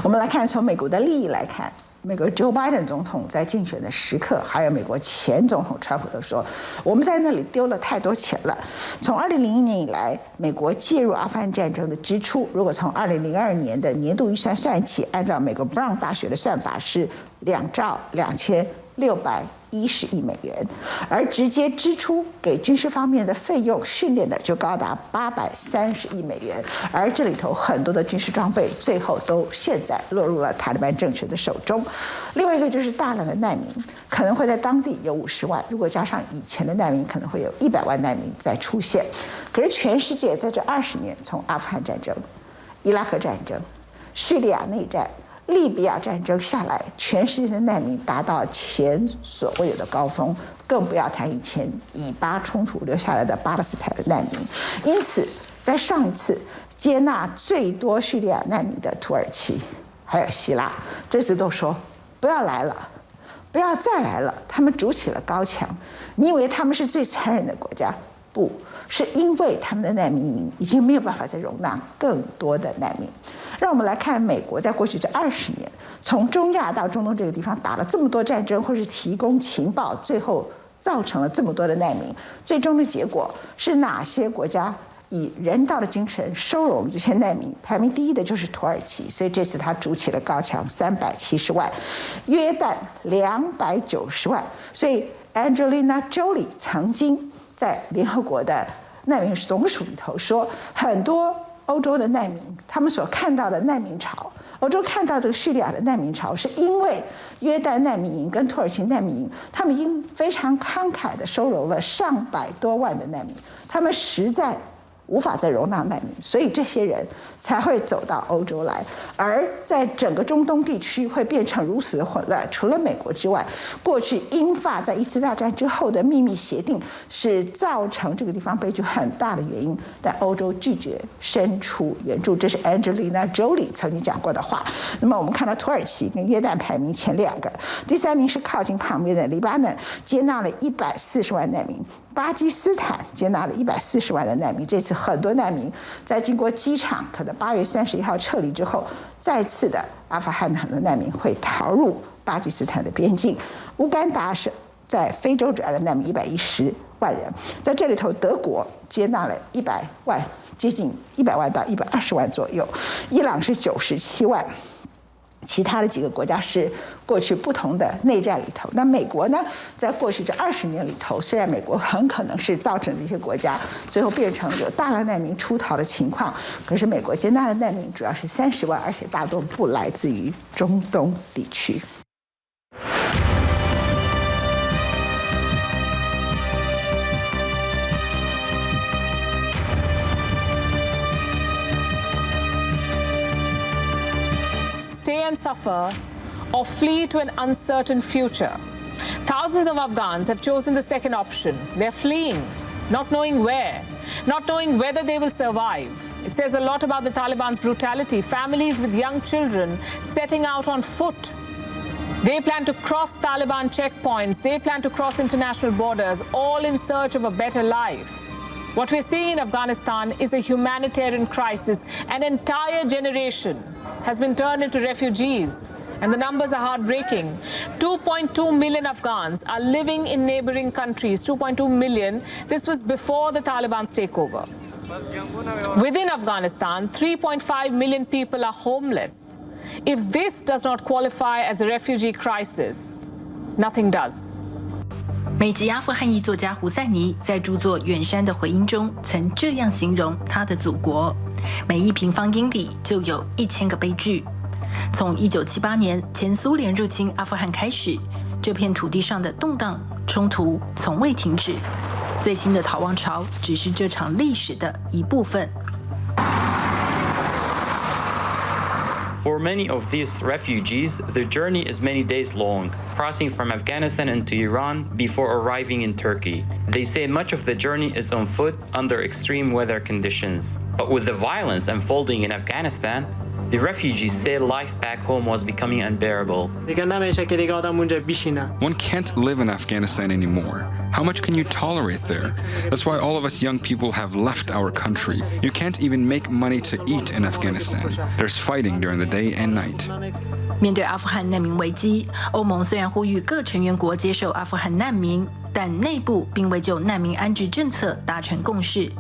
我们来看，从美国的利益来看，美国 Joe Biden 总统在竞选的时刻，还有美国前总统川普都说，我们在那里丢了太多钱了。从2001年以来，美国介入阿富汗战争的支出，如果从2002年的年度预算算起，按照美国 Brown 大学的算法是2兆2610亿美元，而直接支出给军事方面的费用、训练的就高达830亿美元，而这里头很多的军事装备最后都现在落入了塔利班政权的手中。另外一个就是大量的难民，可能会在当地有50万，如果加上以前的难民，可能会有100万难民再出现。可是全世界在这20年，从阿富汗战争、伊拉克战争、叙利亚内战、利比亚战争下来，全世界的难民达到前所未有的高峰，更不要谈以前以巴冲突留下来的巴勒斯坦的难民。因此，在上一次接纳最多叙利亚难民的土耳其还有希腊，这次都说不要来了，不要再来了，他们筑起了高墙。你以为他们是最残忍的国家？不是，因为他们的难民营已经没有办法再容纳更多的难民。让我们来看美国在过去这20年，从中亚到中东这个地方打了这么多战争，或是提供情报，最后造成了这么多的难民，最终的结果是哪些国家以人道的精神收容我们这些难民？排名第一的就是土耳其，所以这次他筑起了高墙370万，约旦290万，所以 Angelina Jolie 曾经在联合国的难民总署里头说，很多欧洲的难民，他们所看到的难民潮，欧洲看到这个叙利亚的难民潮，是因为约旦难民营跟土耳其难民营，他们已经非常慷慨地收容了上百多万的难民，他们实在无法再容纳难民，所以这些人才会走到欧洲来。而在整个中东地区会变成如此的混乱，除了美国之外，过去英法在1次大战之后的秘密协定是造成这个地方悲剧很大的原因，但欧洲拒绝伸出援助，这是 Angelina Jolie 曾经讲过的话。那么我们看到土耳其跟约旦排名前2个，第3名是靠近旁边的黎巴嫩，接纳了140万难民，巴基斯坦接纳了140万的难民。这次很多难民在经过机场可能8月31号撤离之后，再次的阿富汗的很多难民会逃入巴基斯坦的边境。乌干达是在非洲主要的难民110万人，在这里头德国接纳了100万，接近100万到120万左右，伊朗是97万。其他的几个国家是过去不同的内战里头。那美国呢，在过去这20年里头，虽然美国很可能是造成这些国家最后变成有大量难民出逃的情况，可是美国接纳的难民主要是30万，而且大多不来自于中东地区。Stay and suffer, or flee to an uncertain future. Thousands of Afghans have chosen the second option. They're fleeing, not knowing where, not knowing whether they will survive. It says a lot about the Taliban's brutality. Families with young children setting out on foot. They plan to cross Taliban checkpoints. They plan to cross international borders, all in search of a better life. What we're seeing in Afghanistan is a humanitarian crisis. An entire generation has been turned into refugees, and the numbers are heartbreaking. 2.2 million Afghans are living in neighboring countries. 2.2 million. This was before the Taliban's takeover. Within Afghanistan, 3.5 million people are homeless. If this does not qualify as a refugee crisis, nothing does. 美籍阿富汗裔作家胡赛尼在著作《远山的回音》中曾这样形容他的祖国：每1平方英里就有1000个悲剧。从1978年前苏联入侵阿富汗开始，这片土地上的动荡冲突从未停止。最新的逃亡潮只是这场历史的一部分。For many of these refugees, the journey is many days long, crossing from Afghanistan into Iran before arriving in Turkey. They say much of the journey is on foot under extreme weather conditions. But with the violence unfolding in Afghanistan, The refugees say life back home was becoming unbearable. One can't live in Afghanistan anymore. How much can you tolerate there? That's why all of us young people have left our country. You can't even make money to eat in Afghanistan. There's fighting during the day and night. 面对阿富汗难民危机，欧盟虽然呼吁各成员国接受阿富汗难民，但内部并未就难民安置政策达成共识。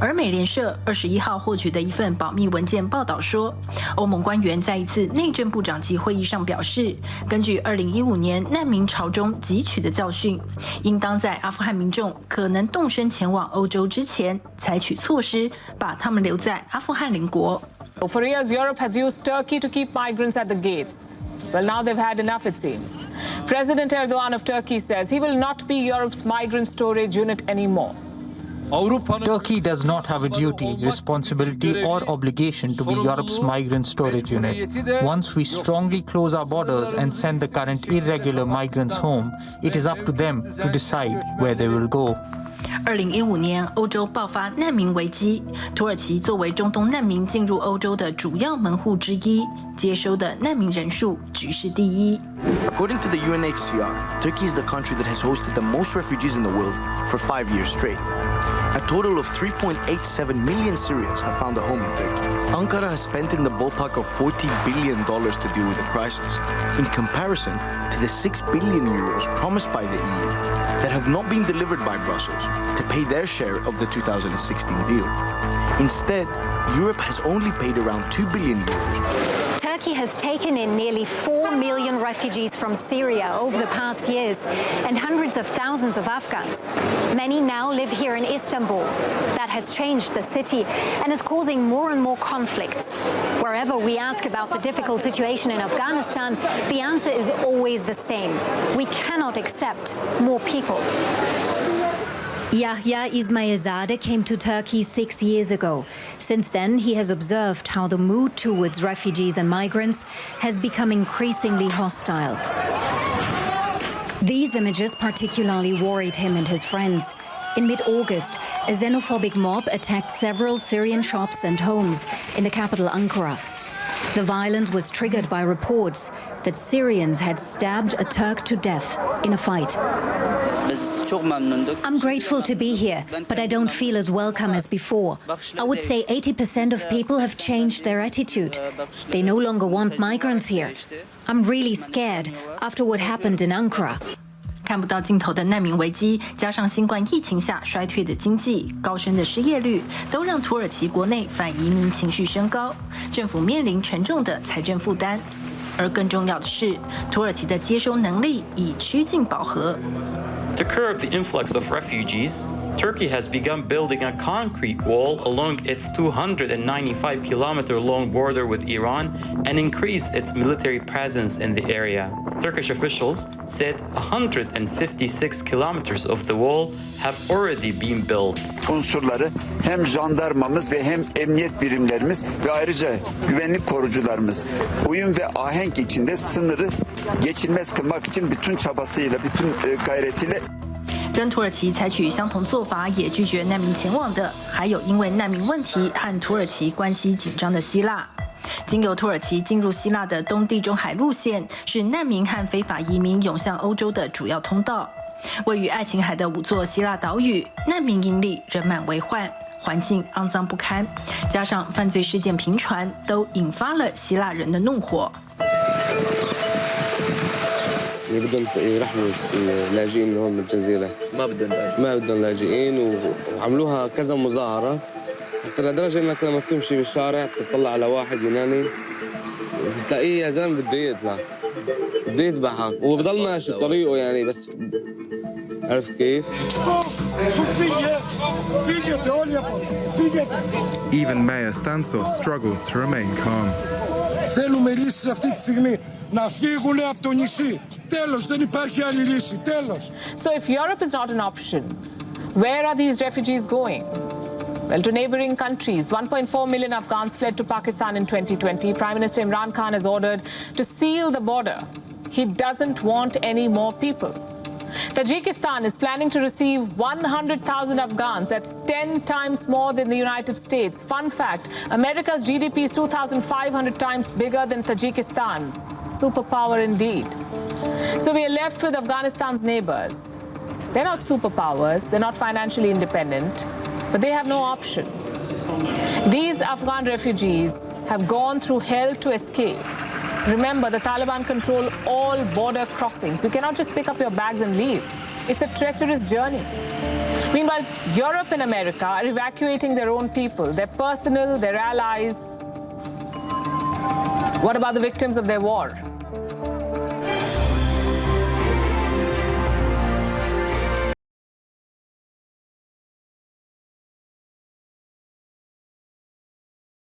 而美联社21号获取的一份保密文件报道说，欧盟官员在一次内政部长级会议上表示，根据2015年难民潮中汲取的教训，应当在阿富汗民众可能动身前往欧洲之前，采取措施把他们留在阿富汗邻国。For years, Europe has used Turkey to keep migrants at the gates. Well, now they've had enough, it seems. President Erdogan of Turkey says he will not be Europe's migrant storage unit anymore. Turkey does not have a duty, responsibility, or obligation to be Europe's migrant storage unit. Once we strongly close our borders and send the current irregular migrants home, it is up to them to decide where they will go. 2015年，欧洲爆发难民危机。土耳其作为中东难民进入欧洲的主要门户之一，接收的难民人数居世第一。According to the UNHCR, Turkey is the country that has hosted the most refugees in the world for 5 years straight. A total of 3.87 million Syrians have found a home in Turkey. Ankara has spent in the ballpark of $40 billion to deal with the crisis, in comparison to the 6 billion euros promised by the EU that have not been delivered by Brussels to pay their share of the 2016 deal. Instead, Europe has only paid around 2 billion euros. Turkey has taken in nearly 4 million refugees from Syria over the past years and hundreds of thousands of Afghans. Many now live here in Istanbul. That has changed the city and is causing more and more conflicts. Wherever we ask about the difficult situation in Afghanistan, the answer is always the same. We cannot accept more people. Yahya Ismailzadeh came to Turkey 6 years ago. Since then, he has observed how the mood towards refugees and migrants has become increasingly hostile. These images particularly worried him and his friends. In mid-August, a xenophobic mob attacked several Syrian shops and homes in the capital Ankara. The violence was triggered by reports that Syrians had stabbed a Turk to death in a fight. I'm grateful to be here, but I don't feel as welcome as before. I would say 80% of people have changed their attitude. They no longer want migrants here. I'm really scared after what happened in Ankara. 看不到尽头的难民危机，加上新冠疫情下衰退的经济、高升的失业率，都让土耳其国内反移民情绪升高，政府面临沉重的财政负担。而更重要的是，土耳其的接收能力已趋近饱和。To curb the influx of refugees, Turkey has begun building a concrete wall along its 295-kilometer-long border with Iran and increase its military presence in the area. Turkish officials said 156 kilometers of the wall have already been built. Unsurları hem jandarmamız ve hem emniyet birimlerimiz ve ayrıca güvenlik korucularımız uyum ve ahenk içinde sınırı geçilmez kılmak için bütün çabasıyla, bütün gayretiyle 跟土耳其采取相同做法，也拒绝难民前往的，还有因为难民问题和土耳其关系紧张的希腊。经由土耳其进入希腊的东地中海路线，是难民和非法移民涌向欧洲的主要通道。位于爱琴海的5座希腊岛屿，难民营里人满为患，环境肮脏不堪，加上犯罪事件频传，都引发了希腊人的怒火。بدهم يرحلوا اللاجئين من هون من الجزيرة ما بدهم لاجئين وعملوها كذا مظاهرة حتى لدرجة انك لما بتمشي بالشارع بتطلع على واحد يوناني بتلاقيه يا زلمة بده يطلع بده يذبحك وبضل ماشي بطريقه يعني بس عرفت كيف؟ Even Mayor Stansos struggles to remain calm. Θέλουμε λύσεις αυτή τη στιγμή να φύγουν από το νησί. Τέλος, δεν υπάρχει άλλη λύση. Τέλος. So if Europe is not an option, where are these refugees going? Well, to neighboring countries. 1.4 million Afghans fled to Pakistan in 2020. Prime Minister Imran Khan has ordered to seal the border. He doesn't want any more people. Tajikistan is planning to receive 100,000 Afghans. That's 10 times more than the United States. Fun fact, America's GDP is 2,500 times bigger than Tajikistan's. Superpower indeed. So we are left with Afghanistan's neighbors. They're not superpowers, they're not financially independent, but they have no option. These Afghan refugees have gone through hell to escape. Remember, the Taliban control all border crossings. You cannot just pick up your bags and leave. It's a treacherous journey. Meanwhile, Europe and America are evacuating their own people, their personnel, their allies. What about the victims of their war?